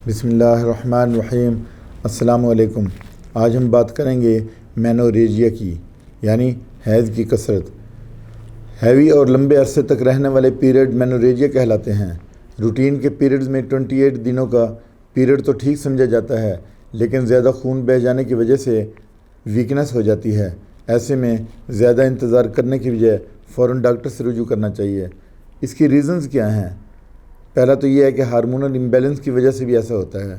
بسم اللہ الرحمن الرحیم۔ السلام علیکم۔ آج ہم بات کریں گے مینوریجیا کی، یعنی حیض کی کثرت۔ ہیوی اور لمبے عرصے تک رہنے والے پیریڈ مینوریجیا کہلاتے ہیں۔ روٹین کے پیریڈز میں 28 دنوں کا پیریڈ تو ٹھیک سمجھا جاتا ہے، لیکن زیادہ خون بہہ جانے کی وجہ سے ویکنس ہو جاتی ہے۔ ایسے میں زیادہ انتظار کرنے کی بجائے فوراً ڈاکٹر سے رجوع کرنا چاہیے۔ اس کی ریزنز کیا ہیں؟ پہلا تو یہ ہے کہ ہارمونل امبیلنس کی وجہ سے بھی ایسا ہوتا ہے۔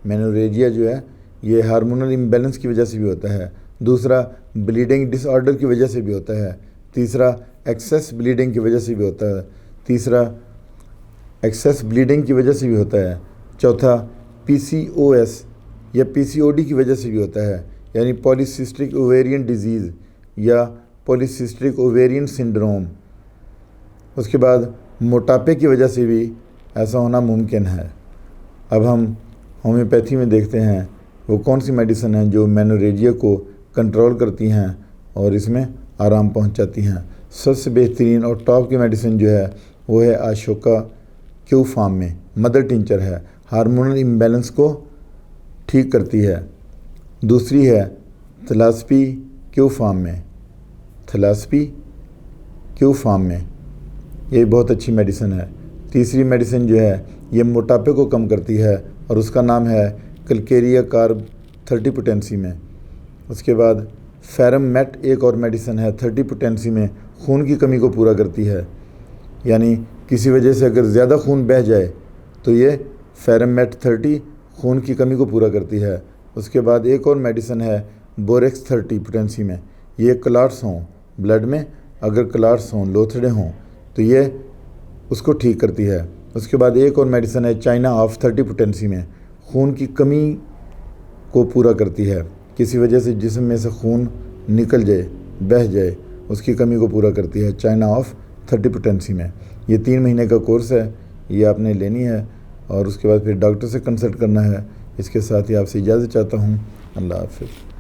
مینوریجیا جو ہے یہ ہارمونل امبیلنس کی وجہ سے بھی ہوتا ہے۔ دوسرا، بلیڈنگ ڈس آرڈر کی وجہ سے بھی ہوتا ہے۔ تیسرا، ایکسیس بلیڈنگ کی وجہ سے بھی ہوتا ہے۔ چوتھا، پی سی او ایس یا پی سی او ڈی کی وجہ سے بھی ہوتا ہے، یعنی پولیسسٹرک اوویرین ڈیزیز یا پولیسسٹرک اوویرین سنڈروم۔ اس کے بعد موٹاپے کی وجہ سے بھی ایسا ہونا ممکن ہے۔ اب ہم ہومیوپیتھی میں دیکھتے ہیں وہ کون سی میڈیسن ہیں جو مینوریجیا کو کنٹرول کرتی ہیں اور اس میں آرام پہنچاتی ہیں۔ سب سے بہترین اور ٹاپ کی میڈیسن جو ہے وہ ہے اشوکا کیو فارم میں مدر ٹنچر ہے، ہارمونل امبیلنس کو ٹھیک کرتی ہے۔ دوسری ہے تھلاسپی کیو فارم میں، یہ بہت اچھی میڈیسن ہے۔ تیسری میڈیسن جو ہے یہ موٹاپے کو کم کرتی ہے اور اس کا نام ہے کلکیریا کارب 30 پوٹینسی میں۔ اس کے بعد فیرم میٹ ایک اور میڈیسن ہے 30 پوٹینسی میں، خون کی کمی کو پورا کرتی ہے، یعنی کسی وجہ سے اگر زیادہ خون بہہ جائے تو یہ فیرم میٹ 30 خون کی کمی کو پورا کرتی ہے۔ اس کے بعد ایک اور میڈیسن ہے بوریکس 30 پوٹینسی میں، یہ کلاٹس ہوں بلڈ میں، اگر کلاٹس ہوں لوتھڑے ہوں تو یہ اس کو ٹھیک کرتی ہے۔ اس کے بعد ایک اور میڈیسن ہے چائنا آف 30 پوٹینسی میں، خون کی کمی کو پورا کرتی ہے، کسی وجہ سے جسم میں سے خون نکل جائے بہہ جائے اس کی کمی کو پورا کرتی ہے، چائنا آف 30 پوٹینسی میں۔ یہ 3 مہینے کا کورس ہے، یہ آپ نے لینی ہے اور اس کے بعد پھر ڈاکٹر سے کنسلٹ کرنا ہے۔ اس کے ساتھ ہی آپ سے اجازت چاہتا ہوں۔ اللہ حافظ۔